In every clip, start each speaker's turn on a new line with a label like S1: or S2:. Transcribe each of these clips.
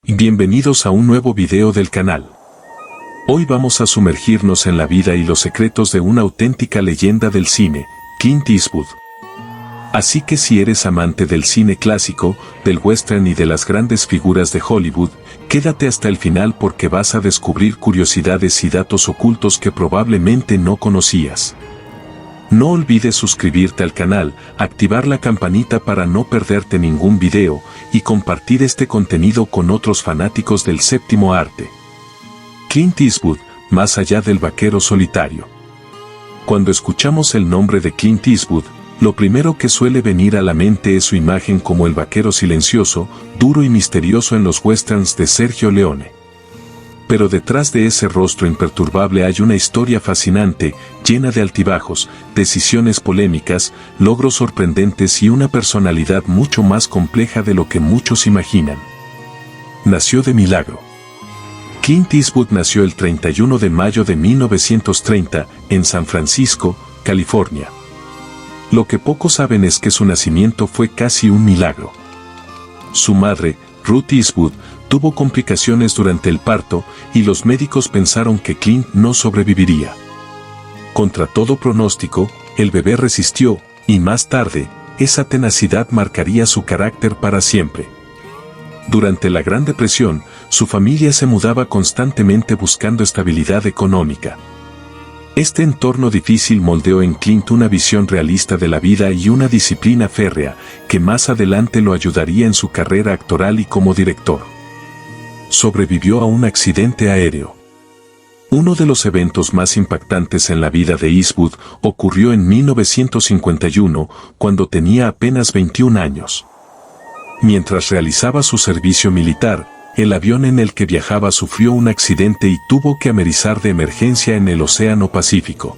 S1: Bienvenidos a un nuevo video del canal. Hoy vamos a sumergirnos en la vida y los secretos de una auténtica leyenda del cine, Clint Eastwood. Así que si eres amante del cine clásico, del western y de las grandes figuras de Hollywood, quédate hasta el final porque vas a descubrir curiosidades y datos ocultos que probablemente no conocías. No olvides suscribirte al canal, activar la campanita para no perderte ningún video y compartir este contenido con otros fanáticos del séptimo arte. Clint Eastwood, más allá del vaquero solitario. Cuando escuchamos el nombre de Clint Eastwood, lo primero que suele venir a la mente es su imagen como el vaquero silencioso, duro y misterioso en los westerns de Sergio Leone. Pero detrás de ese rostro imperturbable hay una historia fascinante, llena de altibajos, decisiones polémicas, logros sorprendentes y una personalidad mucho más compleja de lo que muchos imaginan. Nació de milagro. Clint Eastwood nació el 31 de mayo de 1930 en San Francisco, California. Lo que pocos saben es que su nacimiento fue casi un milagro. Su madre, Ruth Eastwood, tuvo complicaciones durante el parto y los médicos pensaron que Clint no sobreviviría. Contra todo pronóstico, el bebé resistió, y más tarde, esa tenacidad marcaría su carácter para siempre. Durante la Gran Depresión, su familia se mudaba constantemente buscando estabilidad económica. Este entorno difícil moldeó en Clint una visión realista de la vida y una disciplina férrea, que más adelante lo ayudaría en su carrera actoral y como director. Sobrevivió a un accidente aéreo. Uno de los eventos más impactantes en la vida de Eastwood ocurrió en 1951, cuando tenía apenas 21 años. Mientras realizaba su servicio militar, el avión en el que viajaba sufrió un accidente y tuvo que amerizar de emergencia en el Océano Pacífico.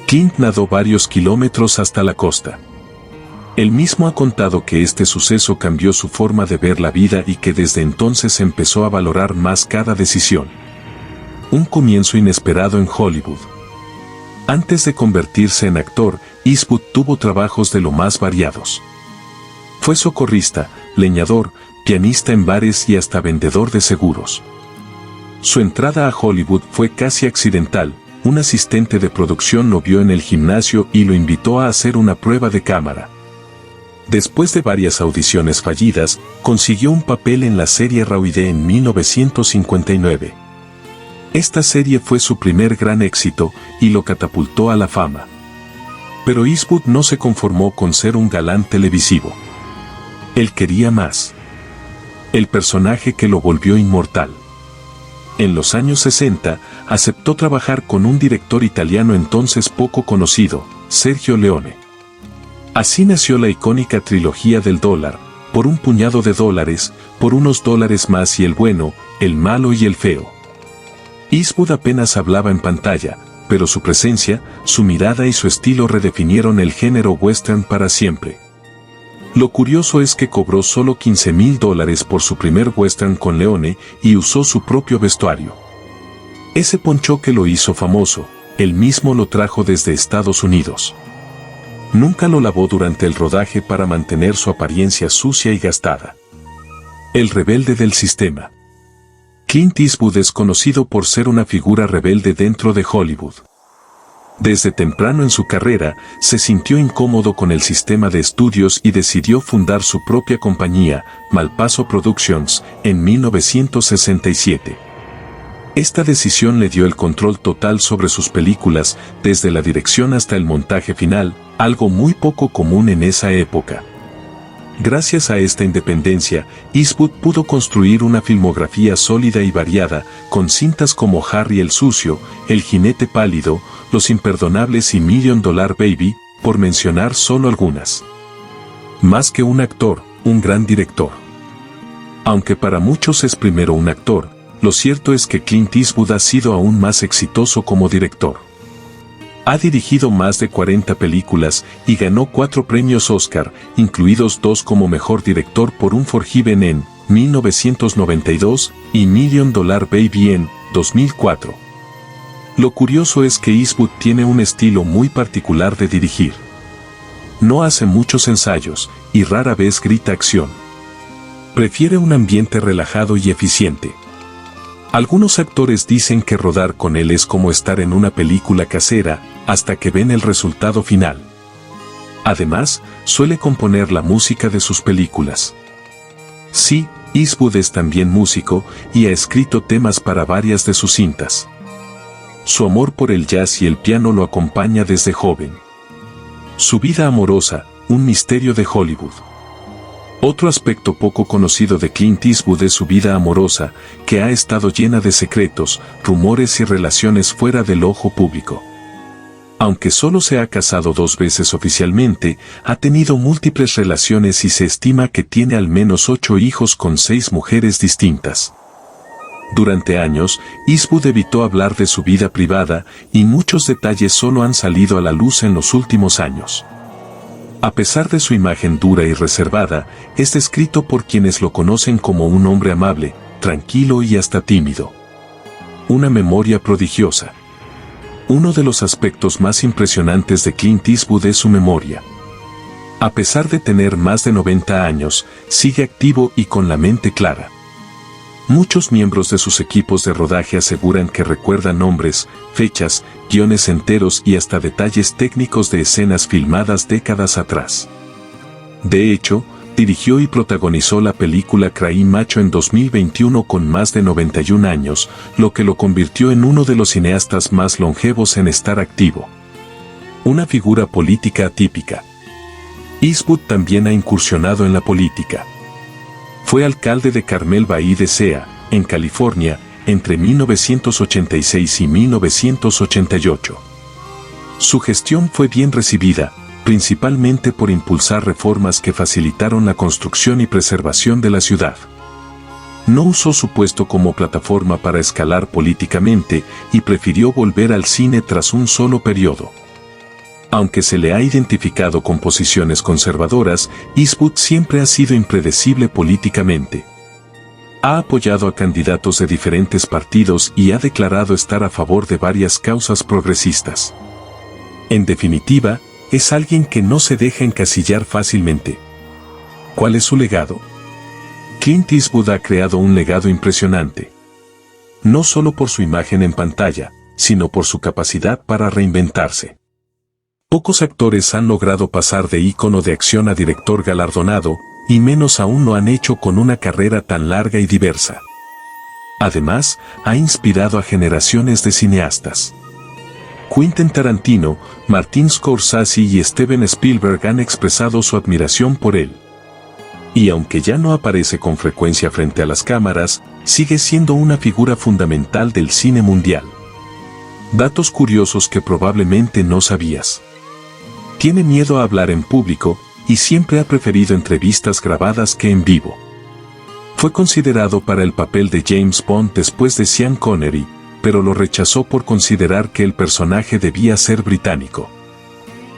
S1: Clint nadó varios kilómetros hasta la costa. Él mismo ha contado que este suceso cambió su forma de ver la vida y que desde entonces empezó a valorar más cada decisión. Un comienzo inesperado en Hollywood. Antes de convertirse en actor, Eastwood tuvo trabajos de lo más variados. Fue socorrista, leñador, pianista en bares y hasta vendedor de seguros. Su entrada a Hollywood fue casi accidental. Un asistente de producción lo vio en el gimnasio y lo invitó a hacer una prueba de cámara. Después de varias audiciones fallidas, consiguió un papel en la serie Rauide en 1959. Esta serie fue su primer gran éxito y lo catapultó a la fama. Pero Eastwood no se conformó con ser un galán televisivo. Él quería más. El personaje que lo volvió inmortal. En los años 60, aceptó trabajar con un director italiano entonces poco conocido, Sergio Leone. Así nació la icónica trilogía del dólar, Por un puñado de dólares, Por unos dólares más y El bueno, el malo y el feo. Eastwood apenas hablaba en pantalla, pero su presencia, su mirada y su estilo redefinieron el género western para siempre. Lo curioso es que cobró solo $15,000 por su primer western con Leone y usó su propio vestuario. Ese poncho que lo hizo famoso, él mismo lo trajo desde Estados Unidos. Nunca lo lavó durante el rodaje para mantener su apariencia sucia y gastada. El rebelde del sistema. Clint Eastwood es conocido por ser una figura rebelde dentro de Hollywood. Desde temprano en su carrera, se sintió incómodo con el sistema de estudios y decidió fundar su propia compañía, Malpaso Productions, en 1967. Esta decisión le dio el control total sobre sus películas, desde la dirección hasta el montaje final, algo muy poco común en esa época. Gracias a esta independencia, Eastwood pudo construir una filmografía sólida y variada, con cintas como Harry el Sucio, El Jinete Pálido, Los Imperdonables y $1 Million Baby, por mencionar solo algunas. Más que un actor, un gran director. Aunque para muchos es primero un actor, lo cierto es que Clint Eastwood ha sido aún más exitoso como director. Ha dirigido más de 40 películas y ganó 4 premios Oscar, incluidos 2 como mejor director por Unforgiven en 1992 y $1 Million Baby en 2004. Lo curioso es que Eastwood tiene un estilo muy particular de dirigir. No hace muchos ensayos y rara vez grita acción. Prefiere un ambiente relajado y eficiente. Algunos actores dicen que rodar con él es como estar en una película casera, hasta que ven el resultado final. Además, suele componer la música de sus películas. Sí, Eastwood es también músico y ha escrito temas para varias de sus cintas. Su amor por el jazz y el piano lo acompaña desde joven. Su vida amorosa, un misterio de Hollywood. Otro aspecto poco conocido de Clint Eastwood es su vida amorosa, que ha estado llena de secretos, rumores y relaciones fuera del ojo público. Aunque solo se ha casado 2 veces oficialmente, ha tenido múltiples relaciones y se estima que tiene al menos 8 hijos con 6 mujeres distintas. Durante años, Eastwood evitó hablar de su vida privada y muchos detalles solo han salido a la luz en los últimos años. A pesar de su imagen dura y reservada, es descrito por quienes lo conocen como un hombre amable, tranquilo y hasta tímido. Una memoria prodigiosa. Uno de los aspectos más impresionantes de Clint Eastwood es su memoria. A pesar de tener más de 90 años, sigue activo y con la mente clara. Muchos miembros de sus equipos de rodaje aseguran que recuerdan nombres, fechas, guiones enteros y hasta detalles técnicos de escenas filmadas décadas atrás. De hecho, dirigió y protagonizó la película Cry Macho en 2021 con más de 91 años, lo que lo convirtió en uno de los cineastas más longevos en estar activo. Una figura política atípica. Eastwood también ha incursionado en la política. Fue alcalde de Carmel Bay de Sea, en California, entre 1986 y 1988. Su gestión fue bien recibida, principalmente por impulsar reformas que facilitaron la construcción y preservación de la ciudad. No usó su puesto como plataforma para escalar políticamente y prefirió volver al cine tras un solo periodo. Aunque se le ha identificado con posiciones conservadoras, Eastwood siempre ha sido impredecible políticamente. Ha apoyado a candidatos de diferentes partidos y ha declarado estar a favor de varias causas progresistas. En definitiva, es alguien que no se deja encasillar fácilmente. ¿Cuál es su legado? Clint Eastwood ha creado un legado impresionante. No solo por su imagen en pantalla, sino por su capacidad para reinventarse. Pocos actores han logrado pasar de ícono de acción a director galardonado, y menos aún lo han hecho con una carrera tan larga y diversa. Además, ha inspirado a generaciones de cineastas. Quentin Tarantino, Martin Scorsese y Steven Spielberg han expresado su admiración por él. Y aunque ya no aparece con frecuencia frente a las cámaras, sigue siendo una figura fundamental del cine mundial. Datos curiosos que probablemente no sabías. Tiene miedo a hablar en público y siempre ha preferido entrevistas grabadas que en vivo. Fue considerado para el papel de James Bond después de Sean Connery, pero lo rechazó por considerar que el personaje debía ser británico.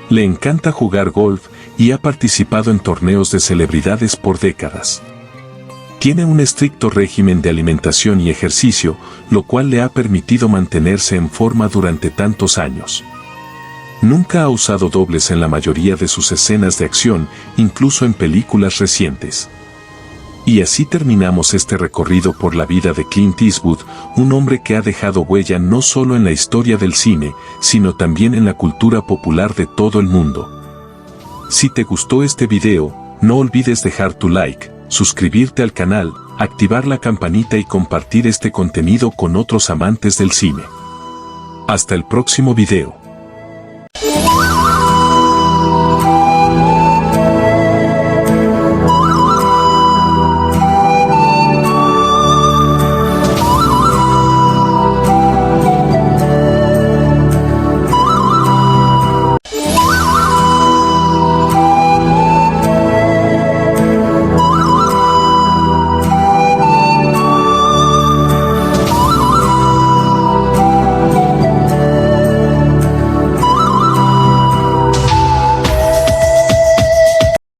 S1: Le encanta jugar golf y ha participado en torneos de celebridades por décadas. Tiene un estricto régimen de alimentación y ejercicio, lo cual le ha permitido mantenerse en forma durante tantos años. Nunca ha usado dobles en la mayoría de sus escenas de acción, incluso en películas recientes. Y así terminamos este recorrido por la vida de Clint Eastwood, un hombre que ha dejado huella no solo en la historia del cine, sino también en la cultura popular de todo el mundo. Si te gustó este video, no olvides dejar tu like, suscribirte al canal, activar la campanita y compartir este contenido con otros amantes del cine. Hasta el próximo video.